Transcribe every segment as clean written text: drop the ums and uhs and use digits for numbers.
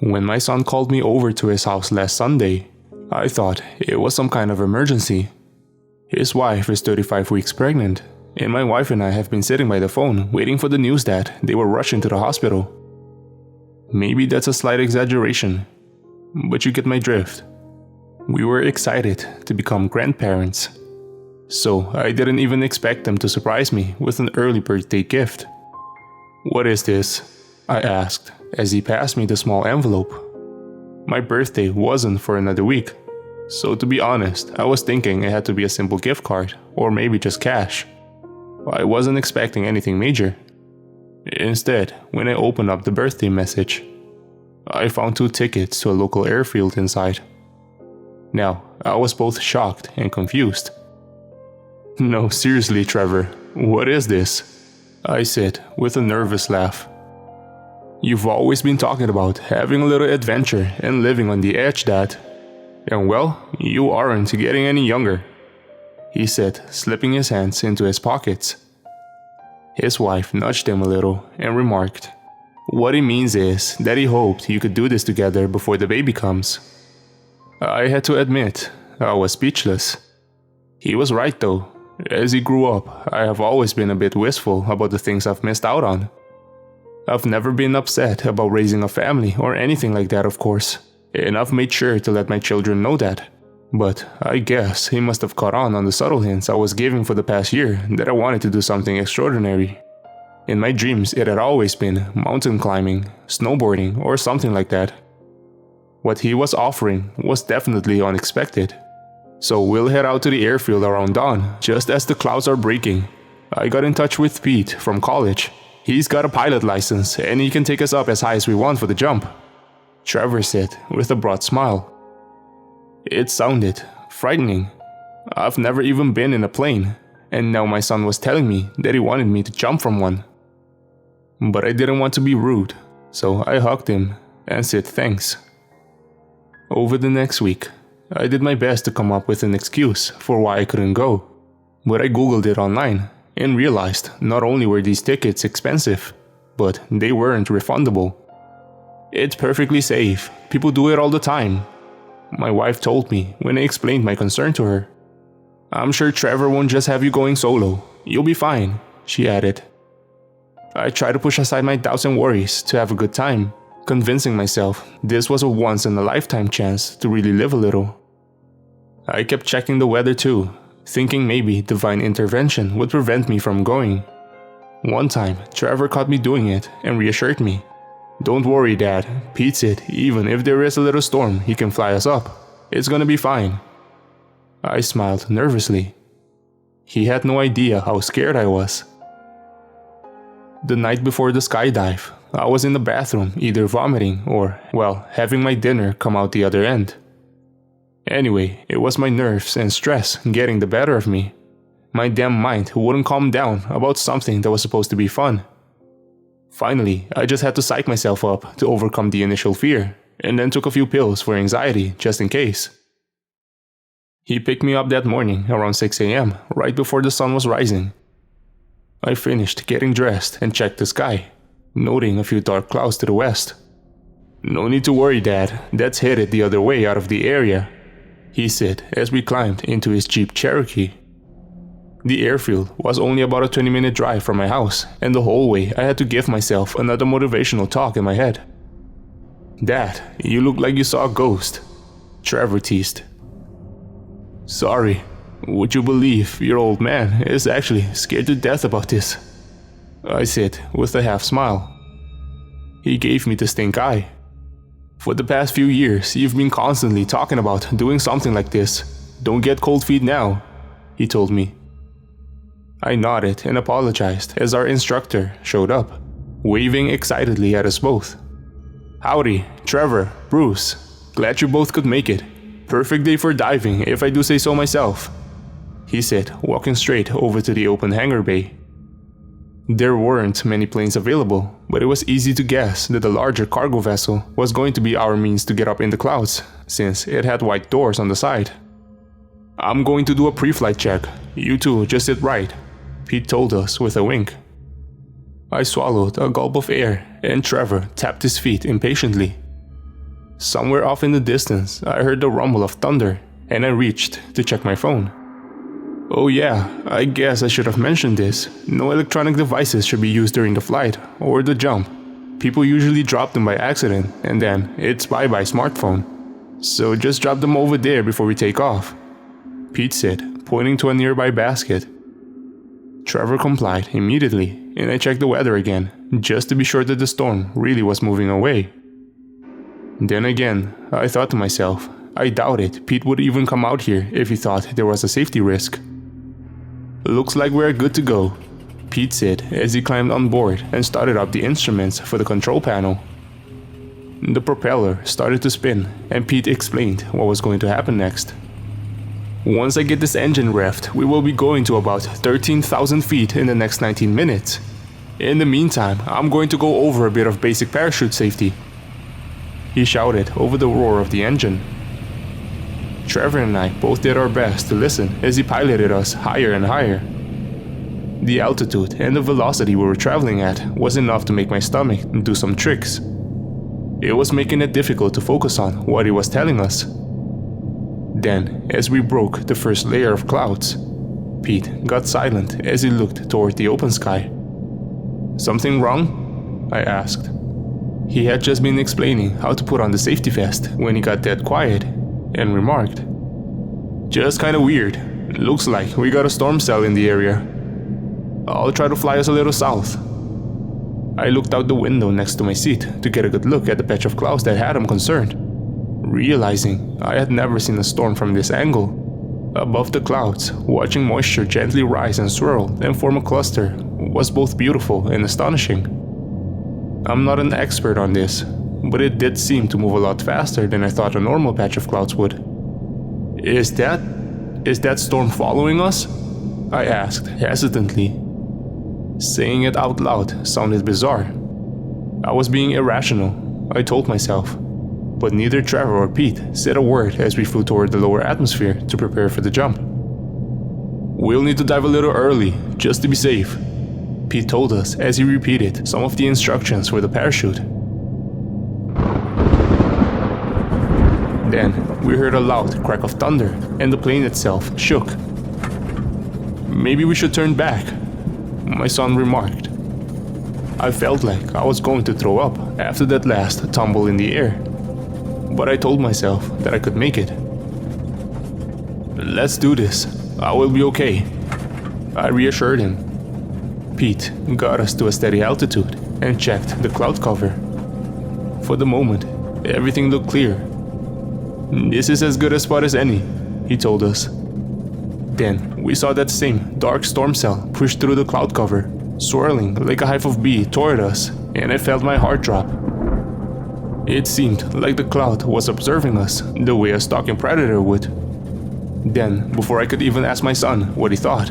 When my son called me over to his house last Sunday, I thought it was some kind of emergency. His wife is 35 weeks pregnant, and my wife and I have been sitting by the phone waiting for the news that they were rushing to the hospital. Maybe that's a slight exaggeration, but you get my drift. We were excited to become grandparents, so I didn't even expect them to surprise me with an early birthday gift. "What is this?" I asked as he passed me the small envelope. My birthday wasn't for another week, so to be honest, I was thinking it had to be a simple gift card or maybe just cash. I wasn't expecting anything major. Instead, when I opened up the birthday message, I found 2 tickets to a local airfield inside. Now, I was both shocked and confused. "No, seriously, Trevor, what is this?" I said with a nervous laugh. "You've always been talking about having a little adventure and living on the edge, Dad. And well, you aren't getting any younger," he said, slipping his hands into his pockets. His wife nudged him a little and remarked, "What he means is that he hoped you could do this together before the baby comes." I had to admit, I was speechless. He was right though. As he grew up, I have always been a bit wistful about the things I've missed out on. I've never been upset about raising a family or anything like that, of course, and I've made sure to let my children know that. But I guess he must have caught on the subtle hints I was giving for the past year that I wanted to do something extraordinary. In my dreams, it had always been mountain climbing, snowboarding, or something like that. What he was offering was definitely unexpected. So we'll head out to the airfield around dawn, just as the clouds are breaking. I got in touch with Pete from college. He's got a pilot license and he can take us up as high as we want for the jump," Trevor said with a broad smile. It sounded frightening. I've never even been in a plane, and now my son was telling me that he wanted me to jump from one. But I didn't want to be rude, so I hugged him and said thanks. Over the next week, I did my best to come up with an excuse for why I couldn't go, but I googled it online and realized not only were these tickets expensive, but they weren't refundable. "It's perfectly safe, people do it all the time," my wife told me when I explained my concern to her. "I'm sure Trevor won't just have you going solo, you'll be fine," she added. I tried to push aside my doubts and worries to have a good time, convincing myself this was a once-in-a-lifetime chance to really live a little. I kept checking the weather too, thinking maybe divine intervention would prevent me from going. One time, Trevor caught me doing it and reassured me. "Don't worry, Dad, Pete said even if there is a little storm, he can fly us up. It's gonna be fine." I smiled nervously. He had no idea how scared I was. The night before the skydive, I was in the bathroom either vomiting or, well, having my dinner come out the other end. Anyway, it was my nerves and stress getting the better of me. My damn mind wouldn't calm down about something that was supposed to be fun. Finally, I just had to psych myself up to overcome the initial fear, and then took a few pills for anxiety just in case. He picked me up that morning around 6 a.m. right before the sun was rising. I finished getting dressed and checked the sky, noting a few dark clouds to the west. "No need to worry, Dad, that's headed the other way out of the area," he said as we climbed into his Jeep Cherokee. The airfield was only about a 20-minute drive from my house, and the whole way I had to give myself another motivational talk in my head. "Dad, you look like you saw a ghost," Trevor teased. "Sorry, would you believe your old man is actually scared to death about this?" I said with a half smile. He gave me the stink eye. "For the past few years, you've been constantly talking about doing something like this. Don't get cold feet now," he told me. I nodded and apologized as our instructor showed up, waving excitedly at us both. "Howdy, Trevor, Bruce. Glad you both could make it. Perfect day for diving if I do say so myself," he said, walking straight over to the open hangar bay. There weren't many planes available, but it was easy to guess that the larger cargo vessel was going to be our means to get up in the clouds, since it had white doors on the side. "I'm going to do a pre-flight check. You two just sit right," Pete told us with a wink. I swallowed a gulp of air, and Trevor tapped his feet impatiently. Somewhere off in the distance, I heard the rumble of thunder, and I reached to check my phone. Oh yeah, I guess I should have mentioned this. No electronic devices should be used during the flight or the jump. People usually drop them by accident, and then it's bye-bye smartphone. So just drop them over there before we take off, Pete said, pointing to a nearby basket. Trevor complied immediately, and I checked the weather again, just to be sure that the storm really was moving away. Then again, I thought to myself, I doubt it Pete would even come out here if he thought there was a safety risk. Looks like we're good to go, Pete said as he climbed on board and started up the instruments for the control panel. The propeller started to spin, and Pete explained what was going to happen next. Once I get this engine revved, we will be going to about 13,000 feet in the next 19 minutes. In the meantime, I'm going to go over a bit of basic parachute safety, he shouted over the roar of the engine. Trevor and I both did our best to listen as he piloted us higher and higher. The altitude and the velocity we were traveling at was enough to make my stomach do some tricks. It was making it difficult to focus on what he was telling us. Then, as we broke the first layer of clouds, Pete got silent as he looked toward the open sky. Something wrong? I asked. He had just been explaining how to put on the safety vest when he got dead quiet, and remarked, "Just kinda weird. Looks like we got a storm cell in the area. I'll try to fly us a little south." I looked out the window next to my seat to get a good look at the patch of clouds that had him concerned, realizing I had never seen a storm from this angle. Above the clouds, watching moisture gently rise and swirl and form a cluster was both beautiful and astonishing. I'm not an expert on this, but it did seem to move a lot faster than I thought a normal patch of clouds would. Is that storm following us?" I asked hesitantly. Saying it out loud sounded bizarre. I was being irrational, I told myself, but neither Trevor or Pete said a word as we flew toward the lower atmosphere to prepare for the jump. "We'll need to dive a little early, just to be safe," Pete told us as he repeated some of the instructions for the parachute. Then we heard a loud crack of thunder and the plane itself shook. "Maybe we should turn back," my son remarked. I felt like I was going to throw up after that last tumble in the air, but I told myself that I could make it. "Let's do this. I will be okay," I reassured him. Pete got us to a steady altitude and checked the cloud cover. For the moment, everything looked clear. "This is as good a spot as any," he told us. Then we saw that same dark storm cell push through the cloud cover, swirling like a hive of bees toward us, and I felt my heart drop. It seemed like the cloud was observing us the way a stalking predator would. Then, before I could even ask my son what he thought,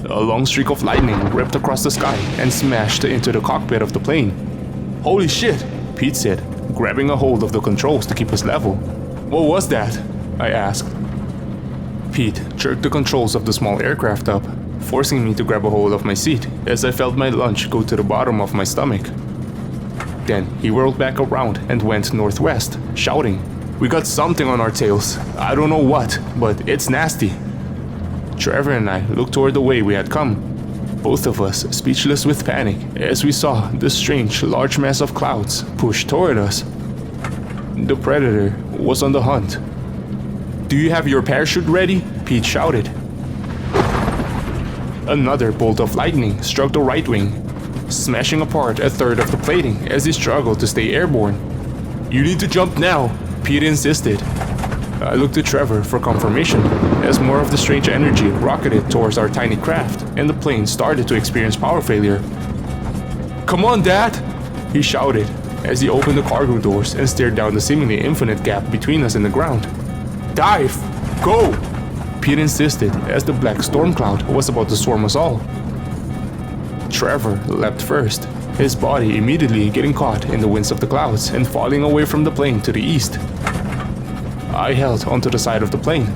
a long streak of lightning ripped across the sky and smashed into the cockpit of the plane. "Holy shit," Pete said, grabbing a hold of the controls to keep us level. "What was that?" I asked. Pete jerked the controls of the small aircraft up, forcing me to grab a hold of my seat as I felt my lunch go to the bottom of my stomach. Then he whirled back around and went northwest, shouting, "We got something on our tails. I don't know what, but it's nasty." Trevor and I looked toward the way we had come, both of us speechless with panic as we saw the strange large mass of clouds push toward us. The predator was on the hunt. "Do you have your parachute ready?" Pete shouted. Another bolt of lightning struck the right wing, smashing apart a third of the plating as he struggled to stay airborne. "You need to jump now," Pete insisted. I looked at Trevor for confirmation as more of the strange energy rocketed towards our tiny craft and the plane started to experience power failure. "Come on, Dad!" he shouted as he opened the cargo doors and stared down the seemingly infinite gap between us and the ground. "Dive! Go!" Pete insisted as the black storm cloud was about to swarm us all. Trevor leapt first, his body immediately getting caught in the winds of the clouds and falling away from the plane to the east. I held onto the side of the plane,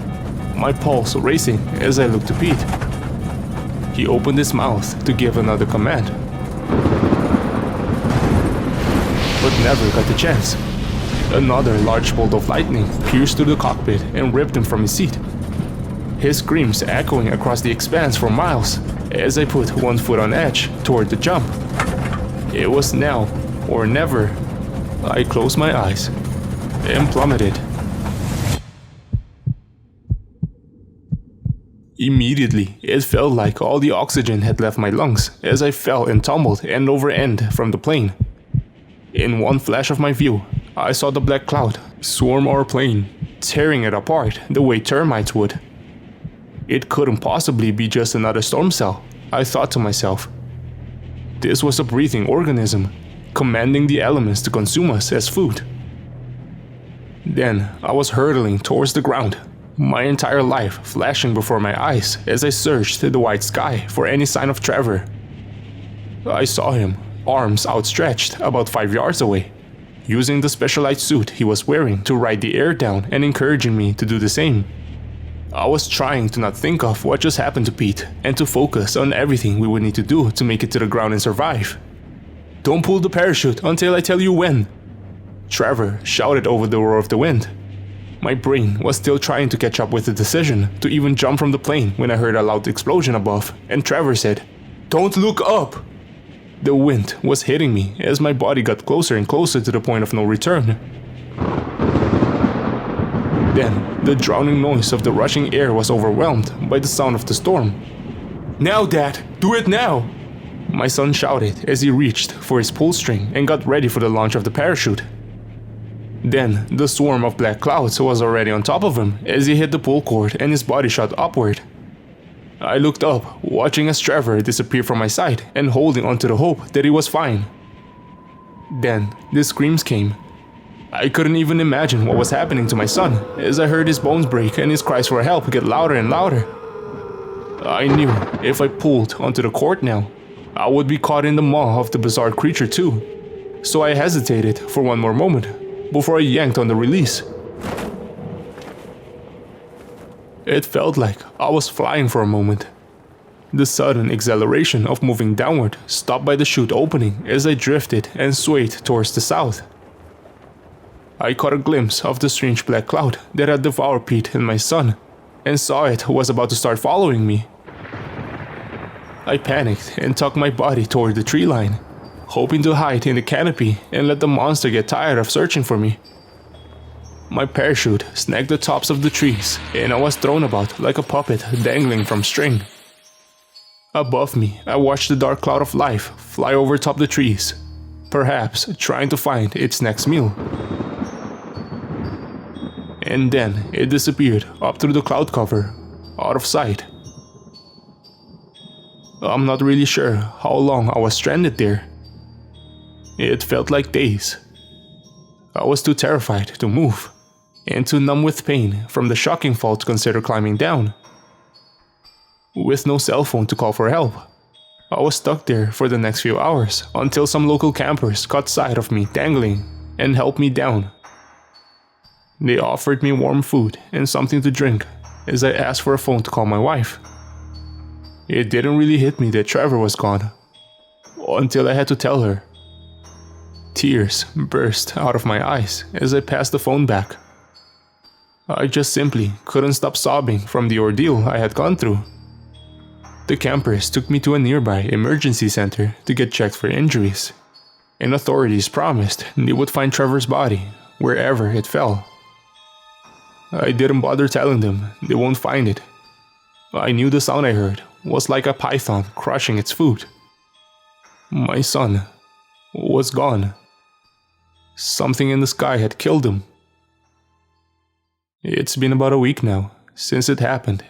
my pulse racing as I looked to Pete. He opened his mouth to give another command, but never got the chance. Another large bolt of lightning pierced through the cockpit and ripped him from his seat, his screams echoing across the expanse for miles as I put one foot on edge toward the jump. It was now or never. I closed my eyes and plummeted. Immediately, it felt like all the oxygen had left my lungs as I fell and tumbled end over end from the plane. In one flash of my view, I saw the black cloud swarm our plane, tearing it apart the way termites would. It couldn't possibly be just another storm cell, I thought to myself. This was a breathing organism, commanding the elements to consume us as food. Then I was hurtling towards the ground, my entire life flashing before my eyes as I searched the white sky for any sign of Trevor. I saw him, arms outstretched about 5 yards away, using the specialized suit he was wearing to ride the air down and encouraging me to do the same. I was trying to not think of what just happened to Pete and to focus on everything we would need to do to make it to the ground and survive. "Don't pull the parachute until I tell you when," Trevor shouted over the roar of the wind. My brain was still trying to catch up with the decision to even jump from the plane when I heard a loud explosion above, and Trevor said, "Don't look up!" The wind was hitting me as my body got closer and closer to the point of no return. Then, the drowning noise of the rushing air was overwhelmed by the sound of the storm. "Now, Dad! Do it now!" My son shouted as he reached for his pull string and got ready for the launch of the parachute. Then, the swarm of black clouds was already on top of him as he hit the pull cord and his body shot upward. I looked up, watching as Trevor disappeared from my sight and holding onto the hope that he was fine. Then, the screams came. I couldn't even imagine what was happening to my son as I heard his bones break and his cries for help get louder and louder. I knew if I pulled onto the cord now, I would be caught in the maw of the bizarre creature too, so I hesitated for one more moment before I yanked on the release. It felt like I was flying for a moment. The sudden acceleration of moving downward stopped by the chute opening as I drifted and swayed towards the south. I caught a glimpse of the strange black cloud that had devoured Pete and my son, and saw it was about to start following me. I panicked and tucked my body toward the tree line, hoping to hide in the canopy and let the monster get tired of searching for me. My parachute snagged the tops of the trees, and I was thrown about like a puppet dangling from string. Above me, I watched the dark cloud of life fly over top the trees, perhaps trying to find its next meal. And then it disappeared up through the cloud cover, out of sight. I'm not really sure how long I was stranded there. It felt like days. I was too terrified to move, and too numb with pain from the shocking fall to consider climbing down. With no cell phone to call for help, I was stuck there for the next few hours until some local campers caught sight of me dangling and helped me down. They offered me warm food and something to drink as I asked for a phone to call my wife. It didn't really hit me that Trevor was gone, until I had to tell her. Tears burst out of my eyes as I passed the phone back. I just simply couldn't stop sobbing from the ordeal I had gone through. The campers took me to a nearby emergency center to get checked for injuries, and authorities promised they would find Trevor's body wherever it fell. I didn't bother telling them they won't find it. I knew the sound I heard was like a python crushing its food. My son was gone. Something in the sky had killed him. It's been about a week now since it happened,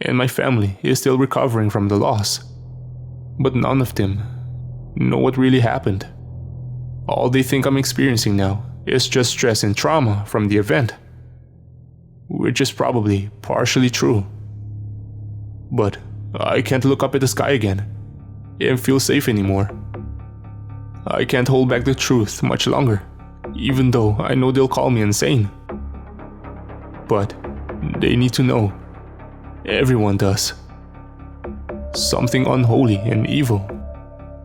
and my family is still recovering from the loss. But none of them know what really happened. All they think I'm experiencing now is just stress and trauma from the event, which is probably partially true. But I can't look up at the sky again and feel safe anymore. I can't hold back the truth much longer, even though I know they'll call me insane. But they need to know. Everyone does. Something unholy and evil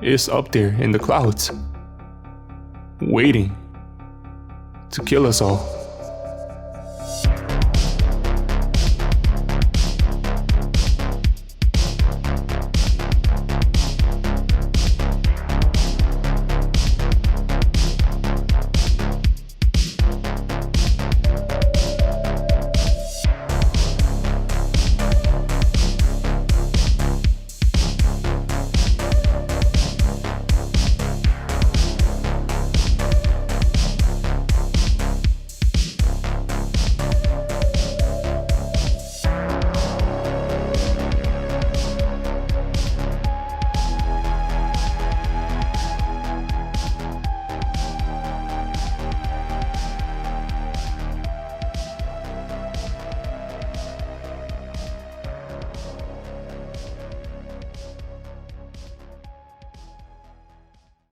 is up there in the clouds, waiting to kill us all.